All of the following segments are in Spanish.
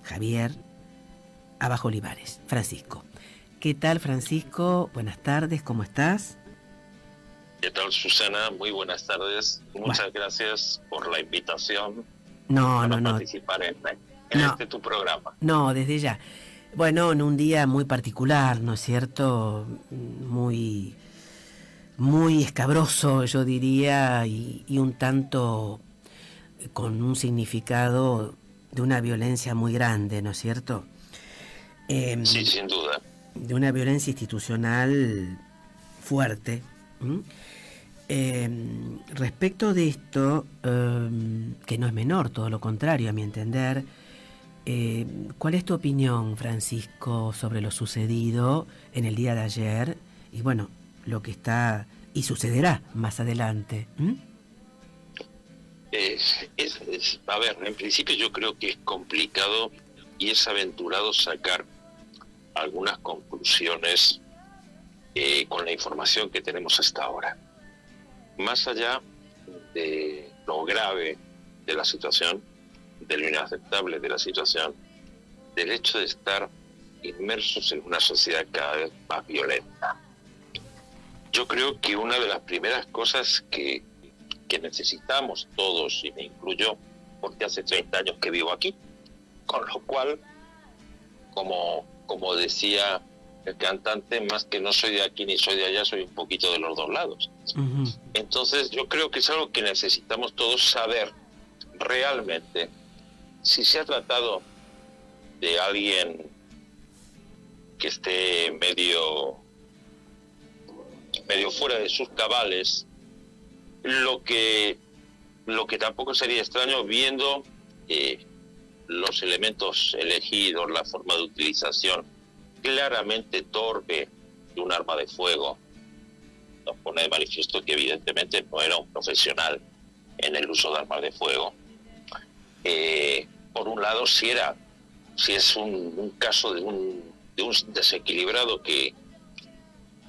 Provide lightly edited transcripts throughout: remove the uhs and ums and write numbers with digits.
Javier Abajo Olivares, Francisco. ¿Qué tal, Francisco? Buenas tardes, ¿cómo estás? ¿Qué tal, Susana? Muy buenas tardes. Muchas Bueno, gracias por la invitación no, para no, no, participar en no, tu programa. no, desde ya. Bueno, en un día muy particular, ¿no es cierto? Muy, muy escabroso, yo diría, y un tanto con un significado de una violencia muy grande, ¿no es cierto? Sí, Eh, sin duda. de una violencia institucional fuerte. ¿Mm? Respecto de esto, que no es menor, todo lo contrario, a mi entender, ¿cuál es tu opinión, Francisco, sobre lo sucedido en el día de ayer y bueno, lo que está y sucederá más adelante? ¿Mm? A ver, en principio yo creo que es complicado y es aventurado sacar algunas conclusiones con la información que tenemos hasta ahora. Más allá de lo grave de la situación, de lo inaceptable de la situación, del hecho de estar inmersos en una sociedad cada vez más violenta. Yo creo que una de las primeras cosas que necesitamos todos, y me incluyo, porque hace 30 años que vivo aquí, con lo cual, como decía el cantante, más que no soy de aquí ni soy de allá, soy un poquito de los dos lados. Uh-huh. Entonces yo creo que es algo que necesitamos todos saber realmente si se ha tratado de alguien que esté medio fuera de sus cabales, lo que tampoco sería extraño viendo los elementos elegidos, la forma de utilización claramente torpe de un arma de fuego. Nos pone de manifiesto que evidentemente no era un profesional en el uso de armas de fuego. Por un lado, si es un caso de un desequilibrado que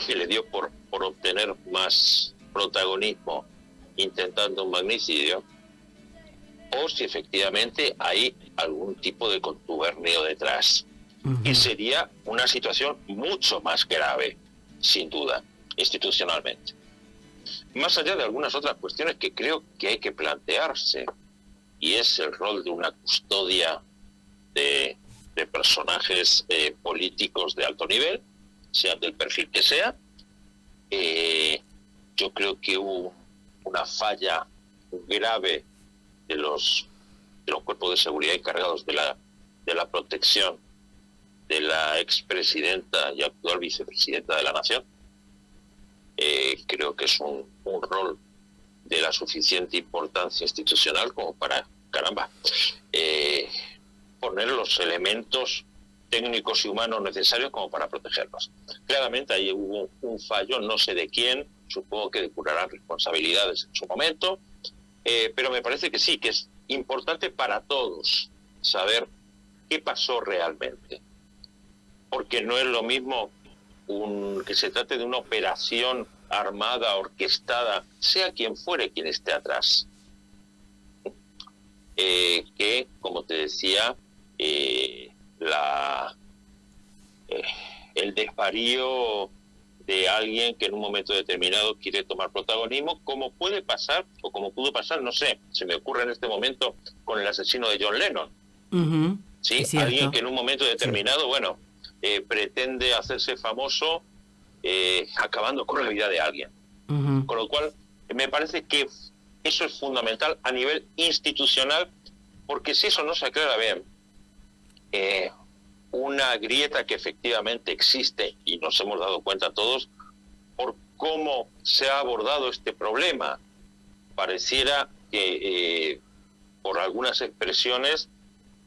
le dio por obtener más protagonismo intentando un magnicidio, o si efectivamente hay algún tipo de contubernio detrás, uh-huh, que sería una situación mucho más grave, sin duda, institucionalmente. Más allá de algunas otras cuestiones que creo que hay que plantearse, y es el rol de una custodia de personajes políticos de alto nivel, sean del perfil que sea. Yo creo que hubo una falla grave de los cuerpos de seguridad encargados de la protección de la expresidenta y actual vicepresidenta de la Nación. Creo que es un rol de la suficiente importancia institucional como para, poner los elementos técnicos y humanos necesarios como para protegerlos. Claramente ahí hubo un fallo, no sé de quién, supongo que depurarán responsabilidades en su momento, pero me parece que sí, que es importante para todos saber qué pasó realmente, porque no es lo mismo que se trate de una operación armada, orquestada, sea quien fuere quien esté atrás, que, como te decía, el desvarío de alguien que en un momento determinado quiere tomar protagonismo, como puede pasar, o como pudo pasar, no sé, se me ocurre en este momento con el asesino de John Lennon. Uh-huh. ¿Sí? Alguien que en un momento determinado, sí, bueno, pretende hacerse famoso acabando con la vida de alguien. Uh-huh. Con lo cual, me parece que eso es fundamental a nivel institucional, porque si eso no se aclara bien, una grieta que efectivamente existe y nos hemos dado cuenta todos por cómo se ha abordado este problema. Pareciera que por algunas expresiones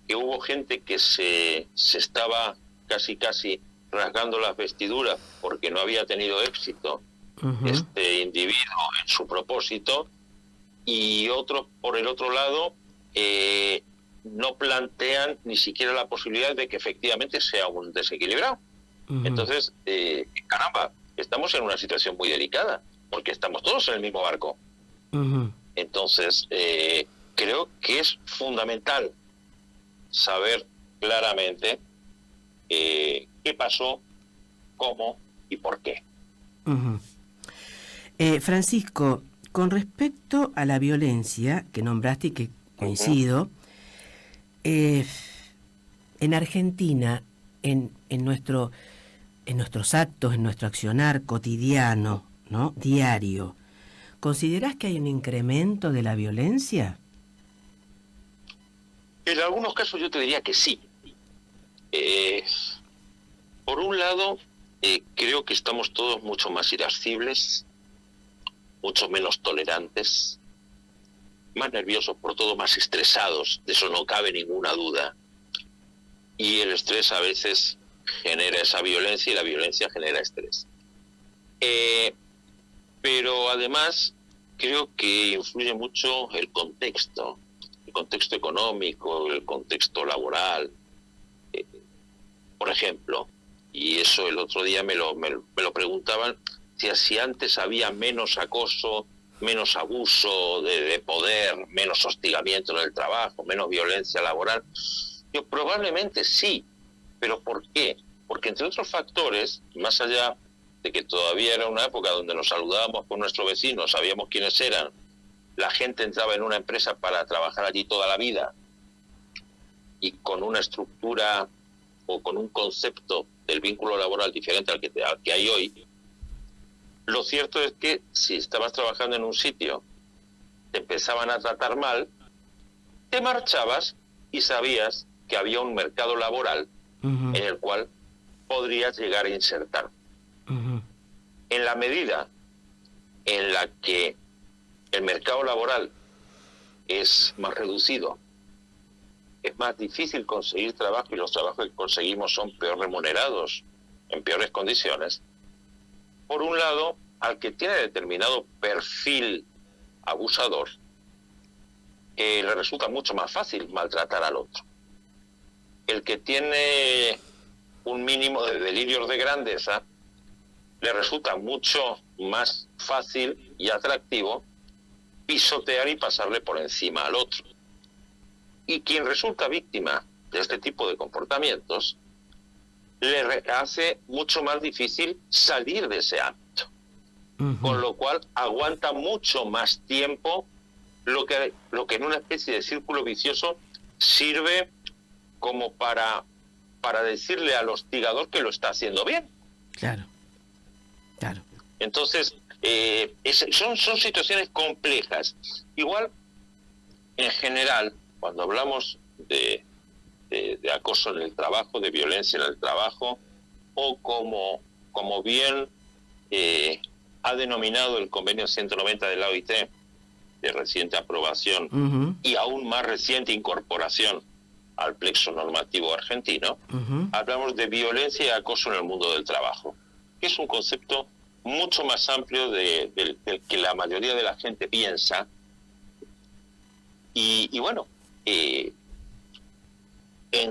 que hubo gente que se estaba casi rasgando las vestiduras porque no había tenido éxito, uh-huh, este individuo en su propósito, y otros por el otro lado no plantean ni siquiera la posibilidad de que efectivamente sea un desequilibrado. Uh-huh. Entonces, estamos en una situación muy delicada, porque estamos todos en el mismo barco. Uh-huh. Entonces, creo que es fundamental saber claramente qué pasó, cómo y por qué. Uh-huh. Francisco, con respecto a la violencia que nombraste y que coincido, en Argentina, en nuestros actos, en nuestro accionar cotidiano, ¿no? Diario, ¿considerás que hay un incremento de la violencia? En algunos casos yo te diría que sí. Por un lado, creo que estamos todos mucho más irascibles, mucho menos tolerantes, más nerviosos por todo, más estresados, de eso no cabe ninguna duda. Y el estrés a veces genera esa violencia y la violencia genera estrés. Pero además creo que influye mucho el contexto económico, el contexto laboral. Por ejemplo, y eso el otro día me lo preguntaban, si antes había menos acoso, menos abuso de poder, menos hostigamiento en el trabajo, menos violencia laboral. Yo probablemente sí, pero ¿por qué? Porque entre otros factores, más allá de que todavía era una época donde nos saludábamos con nuestros vecinos, sabíamos quiénes eran, la gente entraba en una empresa para trabajar allí toda la vida y con una estructura o con un concepto del vínculo laboral diferente al que hay hoy. Lo cierto es que si estabas trabajando en un sitio, te empezaban a tratar mal, te marchabas y sabías que había un mercado laboral en el cual podrías llegar a insertar. En la medida en la que el mercado laboral es más reducido, es más difícil conseguir trabajo y los trabajos que conseguimos son peor remunerados, en peores condiciones. Por un lado, al que tiene determinado perfil abusador, le resulta mucho más fácil maltratar al otro. El que tiene un mínimo de delirios de grandeza, le resulta mucho más fácil y atractivo pisotear y pasarle por encima al otro. Y quien resulta víctima de este tipo de comportamientos, le hace mucho más difícil salir de ese ámbito. Con lo cual aguanta mucho más tiempo lo que en una especie de círculo vicioso sirve como para decirle al hostigador que lo está haciendo bien. Claro. Entonces, son situaciones complejas. Igual, en general, cuando hablamos de acoso en el trabajo, de violencia en el trabajo, o como bien ha denominado el convenio 190 de la OIT, de reciente aprobación y aún más reciente incorporación al plexo normativo argentino, hablamos de violencia y acoso en el mundo del trabajo, que es un concepto mucho más amplio del que la mayoría de la gente piensa. Y bueno, en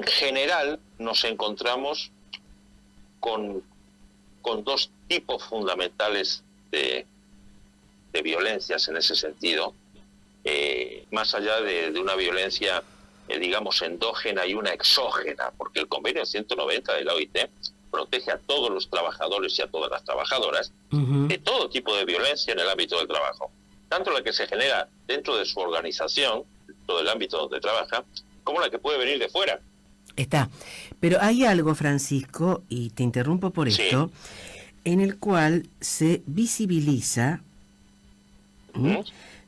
general nos encontramos con dos tipos fundamentales de violencias en ese sentido, más allá de una violencia, digamos, endógena y una exógena, porque el convenio 190 de la OIT protege a todos los trabajadores y a todas las trabajadoras de todo tipo de violencia en el ámbito del trabajo, tanto la que se genera dentro de su organización, dentro del ámbito donde trabaja, como la que puede venir de fuera. Está. Pero hay algo, Francisco, y te interrumpo por esto, en el cual se visibiliza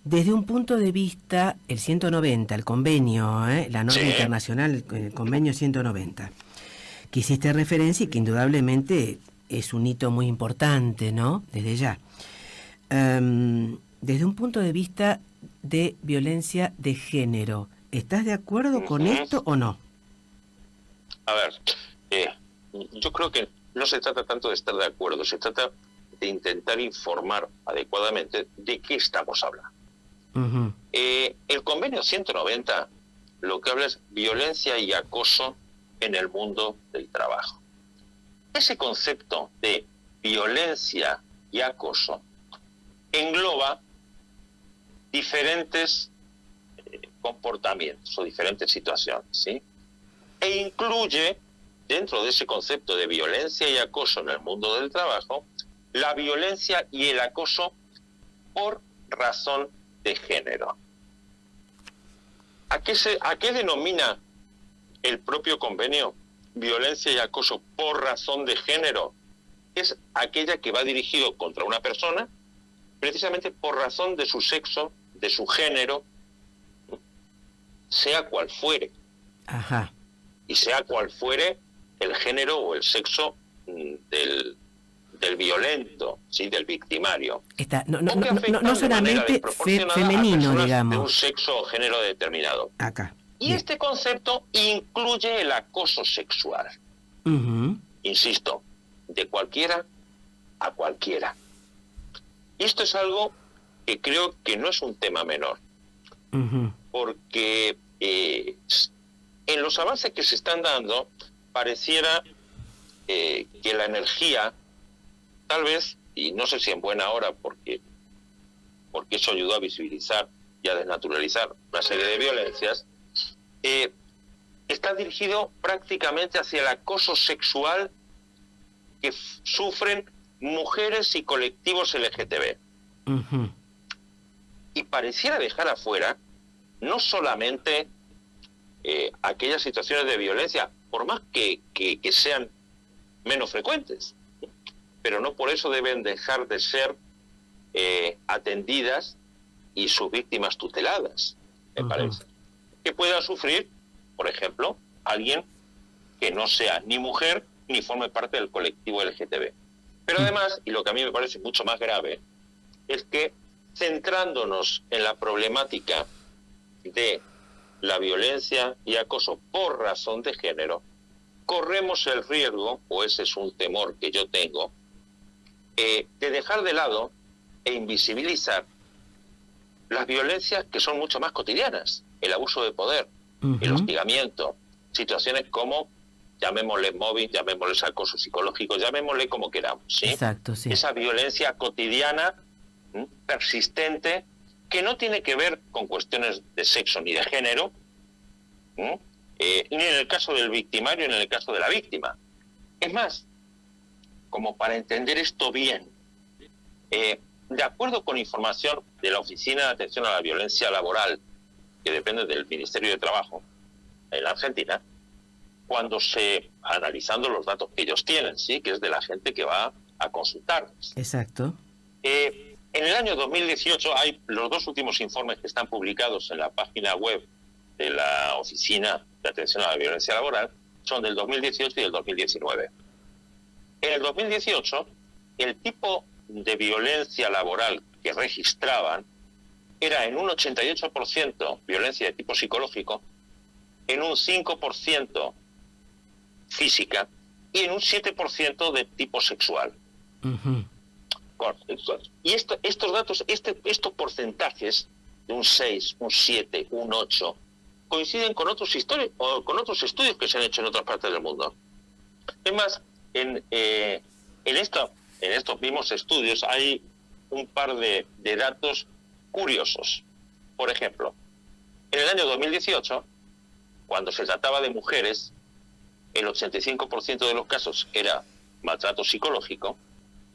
desde un punto de vista, el 190, el convenio, la norma internacional, el convenio 190, que hiciste referencia y que indudablemente es un hito muy importante, ¿no? Desde ya. Desde un punto de vista de violencia de género, ¿estás de acuerdo con esto o no? A ver, yo creo que no se trata tanto de estar de acuerdo, se trata de intentar informar adecuadamente de qué estamos hablando. El convenio 190 lo que habla es violencia y acoso en el mundo del trabajo. Ese concepto de violencia y acoso engloba diferentes comportamientos o diferentes situaciones, ¿sí? e incluye, dentro de ese concepto de violencia y acoso en el mundo del trabajo, la violencia y el acoso por razón de género. ¿A qué denomina el propio convenio violencia y acoso por razón de género? Es aquella que va dirigido contra una persona precisamente por razón de su sexo, de su género, sea cual fuere. Ajá. Y sea cual fuere el género o el sexo del violento, ¿sí? Del victimario. No solamente femenino, digamos. De un sexo o género determinado. Acá. Y bien. Este concepto incluye el acoso sexual. Insisto, de cualquiera a cualquiera. Y esto es algo que creo que no es un tema menor. Porque en los avances que se están dando, pareciera que la energía, tal vez, y no sé si en buena hora, porque eso ayudó a visibilizar y a desnaturalizar una serie de violencias, está dirigido prácticamente hacia el acoso sexual que sufren mujeres y colectivos LGTB. Y pareciera dejar afuera no solamente aquellas situaciones de violencia, por más que sean menos frecuentes, pero no por eso deben dejar de ser atendidas y sus víctimas tuteladas, me parece. Que pueda sufrir, por ejemplo, alguien que no sea ni mujer ni forme parte del colectivo LGTB. Pero además, y lo que a mí me parece mucho más grave, es que centrándonos en la problemática de la violencia y acoso por razón de género, corremos el riesgo, o ese es un temor que yo tengo, de dejar de lado e invisibilizar las violencias que son mucho más cotidianas, el abuso de poder, el hostigamiento, situaciones como, llamémosle mobbing, llamémosle acoso psicológico, llamémosle como queramos, ¿sí? Exacto, sí. Esa violencia cotidiana, persistente, que no tiene que ver con cuestiones de sexo ni de género, ni en el caso del victimario ni en el caso de la víctima. Es más, como para entender esto bien, de acuerdo con información de la Oficina de Atención a la Violencia Laboral, que depende del Ministerio de Trabajo en la Argentina, cuando analizando los datos que ellos tienen, sí, que es de la gente que va a consultarnos. Exacto. En el año 2018 hay los dos últimos informes que están publicados en la página web de la Oficina de Atención a la Violencia Laboral, son del 2018 y del 2019. En el 2018, el tipo de violencia laboral que registraban era en un 88% violencia de tipo psicológico, en un 5% física y en un 7% de tipo sexual. Y estos datos, estos porcentajes de un 6, un 7, un 8, coinciden con otros estudios que se han hecho en otras partes del mundo. Es más, en estos mismos estudios hay un par de datos curiosos. Por ejemplo, en el año 2018, cuando se trataba de mujeres, el 85% de los casos era maltrato psicológico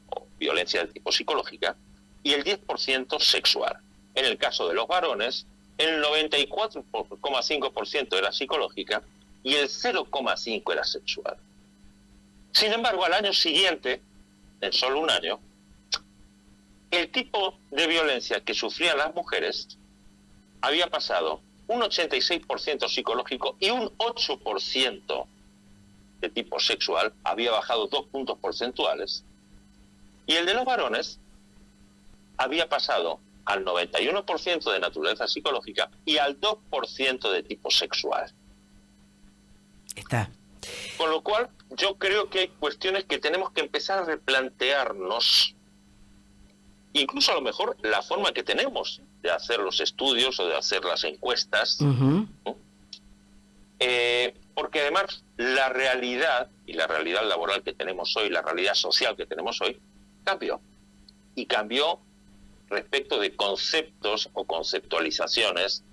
o violencia de tipo psicológica y el 10% sexual. En el caso de los varones, el 94,5% era psicológica y el 0,5% era sexual. Sin embargo, al año siguiente, en solo un año, el tipo de violencia que sufrían las mujeres había pasado un 86% psicológico y un 8% de tipo sexual, había bajado 2 puntos porcentuales, y el de los varones había pasado al 91% de naturaleza psicológica y al 2% de tipo sexual. Está. Con lo cual, yo creo que hay cuestiones que tenemos que empezar a replantearnos, incluso a lo mejor la forma que tenemos de hacer los estudios o de hacer las encuestas, porque además la realidad, y la realidad laboral que tenemos hoy, la realidad social que tenemos hoy, cambió. Y cambió respecto de conceptos o conceptualizaciones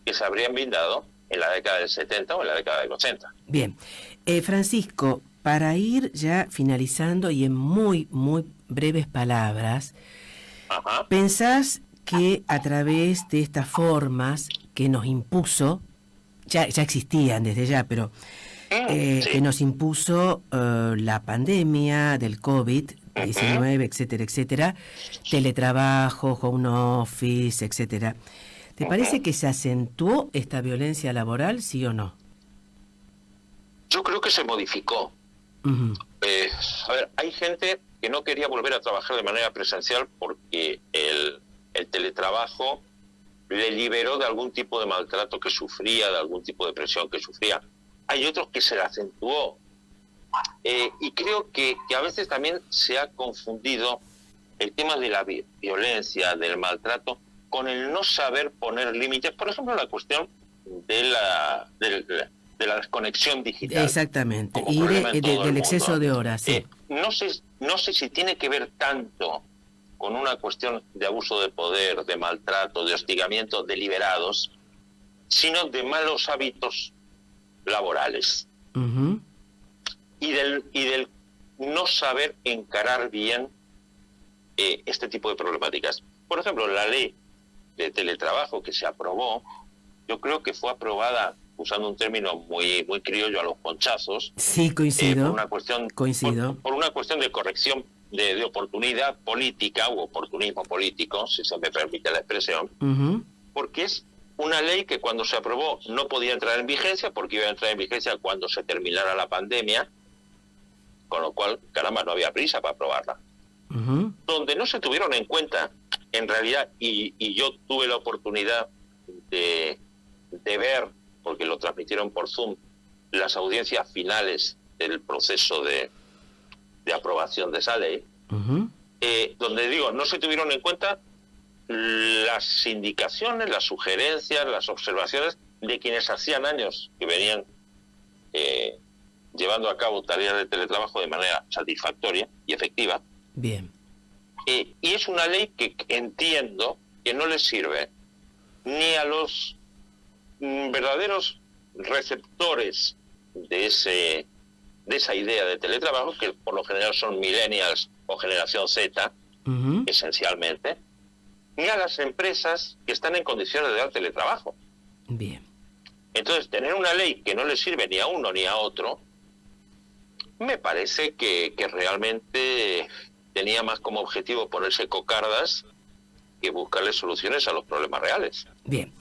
que se habrían brindado en la década del 70 o en la década del 80. Bien. Francisco, para ir ya finalizando y en muy, muy breves palabras, Ajá. ¿pensás que a través de estas formas que nos impuso, ya existían desde ya, pero Sí. que nos impuso la pandemia del COVID-19, etcétera, etcétera, teletrabajo, home office, etcétera, ¿te parece que se acentuó esta violencia laboral, sí o no? Yo creo que se modificó. Uh-huh. A ver, hay gente que no quería volver a trabajar de manera presencial porque el teletrabajo le liberó de algún tipo de maltrato que sufría, de algún tipo de presión que sufría. Hay otros que se le acentuó. Y creo que a veces también se ha confundido el tema de la violencia, del maltrato, con el no saber poner límites. Por ejemplo, la cuestión de la desconexión digital. Exactamente, y del exceso de horas, sí. No sé si tiene que ver tanto con una cuestión de abuso de poder, de maltrato, de hostigamiento deliberados, sino de malos hábitos laborales. Uh-huh. Y del no saber encarar bien este tipo de problemáticas. Por ejemplo, la ley de teletrabajo que se aprobó, yo creo que fue aprobada usando un término muy criollo, a los ponchazos. Sí, coincido. Por una cuestión de corrección de oportunidad política u oportunismo político, si se me permite la expresión, uh-huh. Porque es una ley que cuando se aprobó no podía entrar en vigencia, porque iba a entrar en vigencia cuando se terminara la pandemia, con lo cual, caramba, no había prisa para aprobarla. Uh-huh. Donde no se tuvieron en cuenta, en realidad, y yo tuve la oportunidad de ver, porque lo transmitieron por Zoom, las audiencias finales del proceso de aprobación de esa ley, uh-huh. Donde digo, no se tuvieron en cuenta las indicaciones, las sugerencias, las observaciones de quienes hacían años que venían llevando a cabo tareas de teletrabajo de manera satisfactoria y efectiva. Bien. Y es una ley que entiendo que no les sirve ni a los verdaderos receptores de esa idea de teletrabajo, que por lo general son millennials o generación Z, uh-huh. esencialmente, ni a las empresas que están en condiciones de dar teletrabajo. Bien. Entonces, tener una ley que no le sirve ni a uno ni a otro, me parece que realmente tenía más como objetivo ponerse cocardas que buscarle soluciones a los problemas reales. Bien.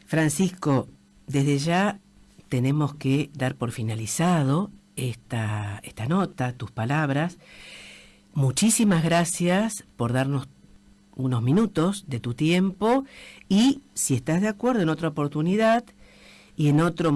Francisco, desde ya tenemos que dar por finalizado esta nota, tus palabras. Muchísimas gracias por darnos unos minutos de tu tiempo y, si estás de acuerdo, en otra oportunidad y en otro